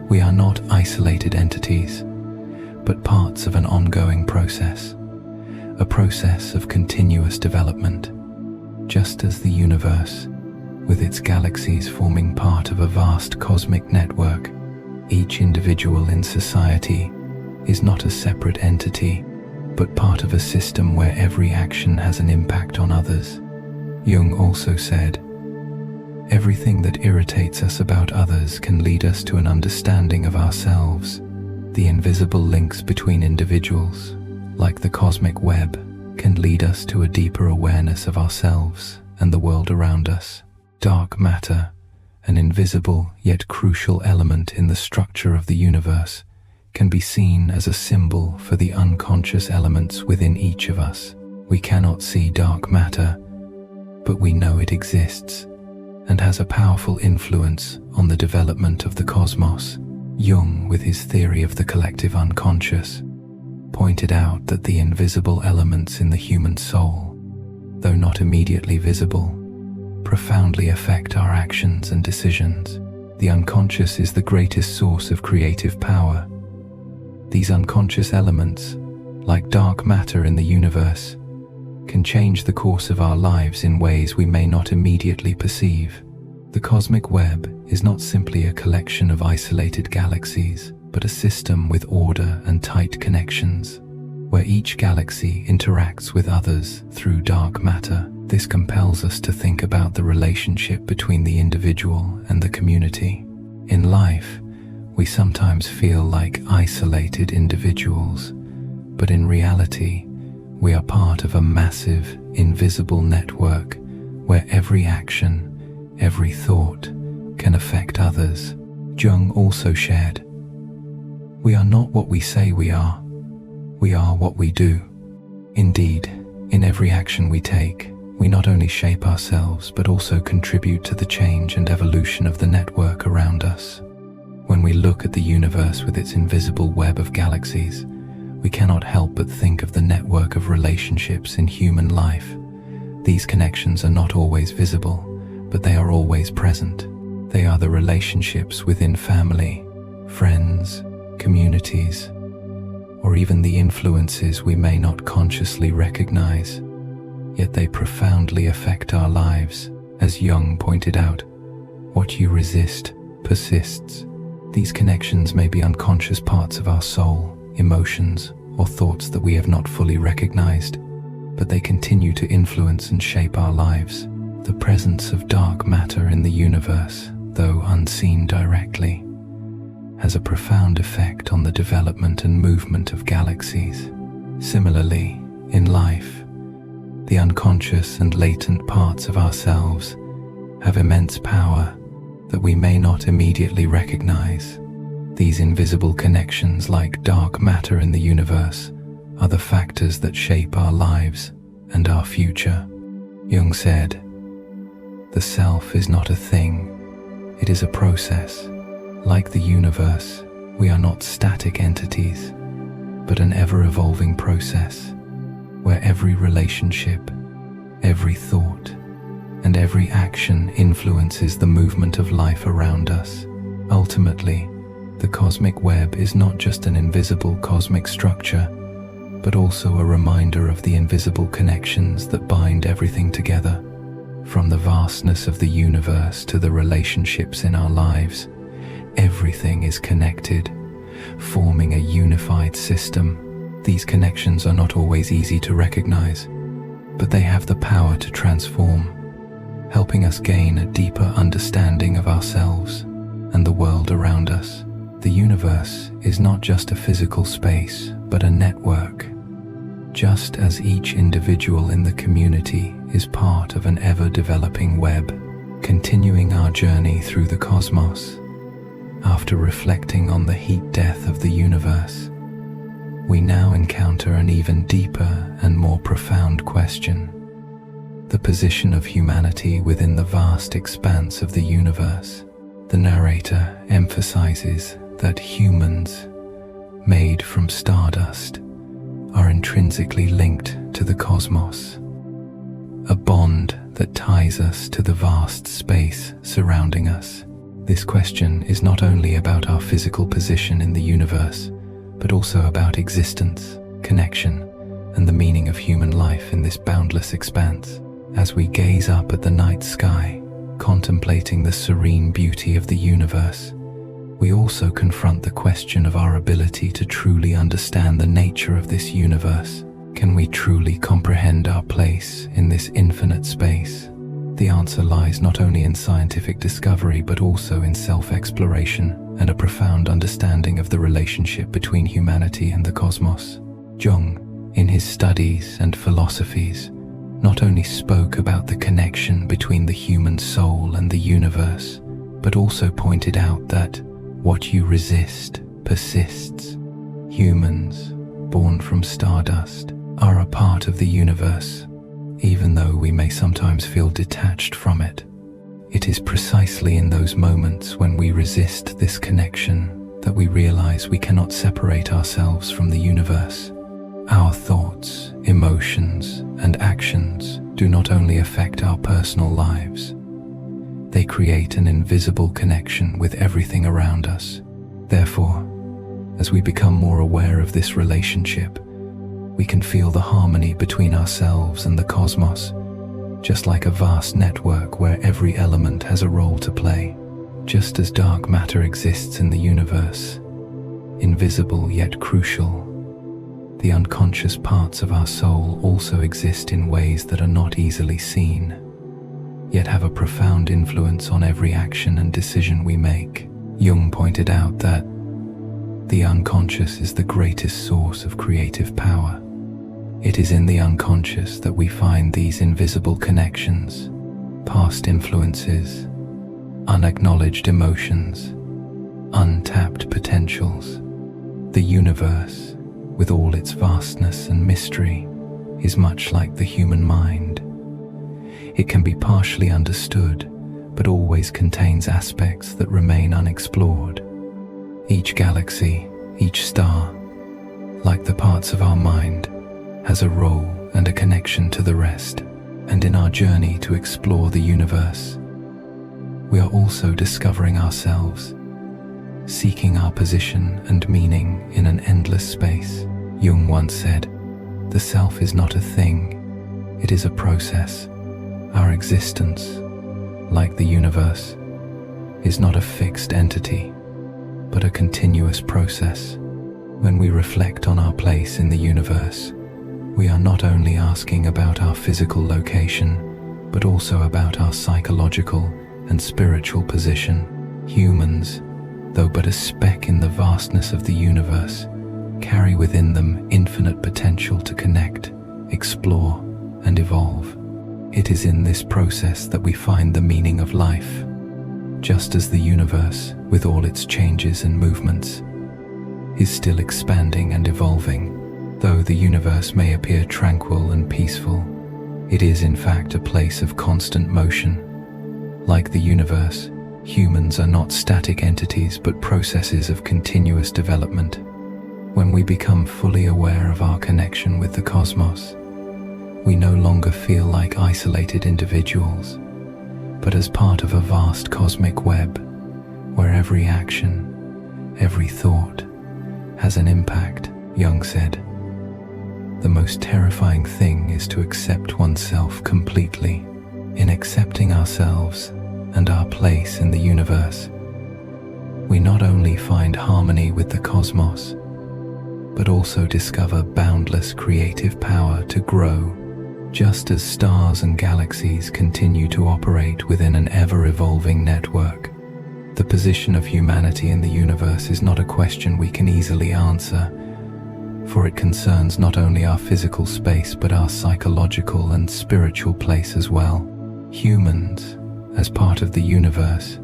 We are not isolated entities, but parts of an ongoing process, a process of continuous development. Just as the universe, with its galaxies forming part of a vast cosmic network, each individual in society is not a separate entity, but part of a system where every action has an impact on others. Jung also said, "Everything that irritates us about others can lead us to an understanding of ourselves." The invisible links between individuals, like the cosmic web, can lead us to a deeper awareness of ourselves and the world around us. Dark matter, an invisible yet crucial element in the structure of the universe, can be seen as a symbol for the unconscious elements within each of us. We cannot see dark matter, but we know it exists and has a powerful influence on the development of the cosmos. Jung, with his theory of the collective unconscious, pointed out that the invisible elements in the human soul, though not immediately visible, profoundly affect our actions and decisions. The unconscious is the greatest source of creative power. These unconscious elements, like dark matter in the universe, can change the course of our lives in ways we may not immediately perceive. The cosmic web is not simply a collection of isolated galaxies, but a system with order and tight connections, where each galaxy interacts with others through dark matter. This compels us to think about the relationship between the individual and the community. In life, we sometimes feel like isolated individuals, but in reality, we are part of a massive, invisible network where every action, every thought can affect others. Jung also shared, "We are not what we say we are what we do." Indeed, in every action we take, we not only shape ourselves but also contribute to the change and evolution of the network around us. When we look at the universe with its invisible web of galaxies, we cannot help but think of the network of relationships in human life. These connections are not always visible, but they are always present. They are the relationships within family, friends, communities, or even the influences we may not consciously recognize, yet they profoundly affect our lives. As Jung pointed out, what you resist persists. These connections may be unconscious parts of our soul, emotions, or thoughts that we have not fully recognized, but they continue to influence and shape our lives. The presence of dark matter in the universe, though unseen directly, has a profound effect on the development and movement of galaxies. Similarly, in life, the unconscious and latent parts of ourselves have immense power that we may not immediately recognize. These invisible connections, like dark matter in the universe, are the factors that shape our lives and our future. Jung said, "The self is not a thing, it is a process. Like the universe, we are not static entities, but an ever-evolving process where every relationship, every thought, and every action influences the movement of life around us. Ultimately, the cosmic web is not just an invisible cosmic structure, but also a reminder of the invisible connections that bind everything together. From the vastness of the universe to the relationships in our lives, everything is connected, forming a unified system. These connections are not always easy to recognize, but they have the power to transform, helping us gain a deeper understanding of ourselves and the world around us. The universe is not just a physical space, but a network. Just as each individual in the community is part of an ever-developing web, continuing our journey through the cosmos. After reflecting on the heat death of the universe, we now encounter an even deeper and more profound question: the position of humanity within the vast expanse of the universe. The narrator emphasizes that humans, made from stardust, are intrinsically linked to the cosmos, a bond that ties us to the vast space surrounding us. This question is not only about our physical position in the universe, but also about existence, connection, and the meaning of human life in this boundless expanse. As we gaze up at the night sky, contemplating the serene beauty of the universe, we also confront the question of our ability to truly understand the nature of this universe. Can we truly comprehend our place in this infinite space? The answer lies not only in scientific discovery, but also in self-exploration and a profound understanding of the relationship between humanity and the cosmos. Jung, in his studies and philosophies, not only spoke about the connection between the human soul and the universe, but also pointed out that what you resist persists. Humans, born from stardust, are a part of the universe, even though we may sometimes feel detached from it. It is precisely in those moments when we resist this connection that we realize we cannot separate ourselves from the universe. Our thoughts, emotions, and actions do not only affect our personal lives, they create an invisible connection with everything around us. Therefore, as we become more aware of this relationship, we can feel the harmony between ourselves and the cosmos, just like a vast network where every element has a role to play. Just as dark matter exists in the universe, invisible yet crucial, the unconscious parts of our soul also exist in ways that are not easily seen, yet have a profound influence on every action and decision we make. Jung pointed out that the unconscious is the greatest source of creative power. It is in the unconscious that we find these invisible connections, past influences, unacknowledged emotions, untapped potentials. The universe, with all its vastness and mystery, is much like the human mind. It can be partially understood, but always contains aspects that remain unexplored. Each galaxy, each star, like the parts of our mind, has a role and a connection to the rest. And in our journey to explore the universe, we are also discovering ourselves, seeking our position and meaning in an endless space. Jung once said, "The self is not a thing, it is a process." Our existence, like the universe, is not a fixed entity, but a continuous process. When we reflect on our place in the universe, we are not only asking about our physical location, but also about our psychological and spiritual position. Humans, though but a speck in the vastness of the universe, carry within them infinite potential to connect, explore, and evolve. It is in this process that we find the meaning of life, just as the universe, with all its changes and movements, is still expanding and evolving. Though the universe may appear tranquil and peaceful, it is in fact a place of constant motion. Like the universe, humans are not static entities but processes of continuous development. When we become fully aware of our connection with the cosmos, we no longer feel like isolated individuals, but as part of a vast cosmic web, where every action, every thought, has an impact. Jung said, "The most terrifying thing is to accept oneself completely." In accepting ourselves and our place in the universe, we not only find harmony with the cosmos, but also discover boundless creative power to grow. Just as stars and galaxies continue to operate within an ever-evolving network, the position of humanity in the universe is not a question we can easily answer, for it concerns not only our physical space but our psychological and spiritual place as well. Humans, as part of the universe,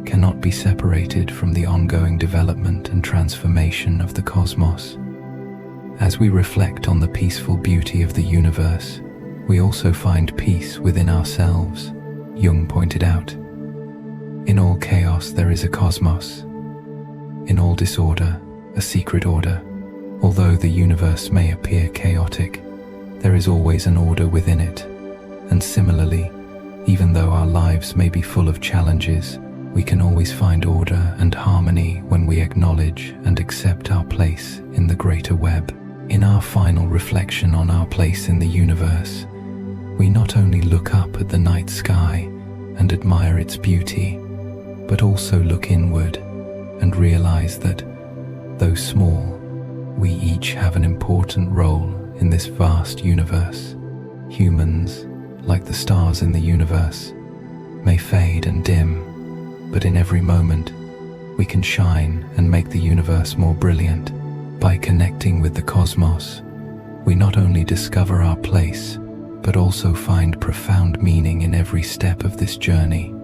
cannot be separated from the ongoing development and transformation of the cosmos. As we reflect on the peaceful beauty of the universe, we also find peace within ourselves. Jung pointed out, "In all chaos there is a cosmos. In all disorder, a secret order. Although the universe may appear chaotic, there is always an order within it. And similarly, even though our lives may be full of challenges, we can always find order and harmony when we acknowledge and accept our place in the greater web." In our final reflection on our place in the universe, we not only look up at the night sky and admire its beauty, but also look inward and realize that, though small, we each have an important role in this vast universe. Humans, like the stars in the universe, may fade and dim, but in every moment, we can shine and make the universe more brilliant. By connecting with the cosmos, we not only discover our place, but also find profound meaning in every step of this journey.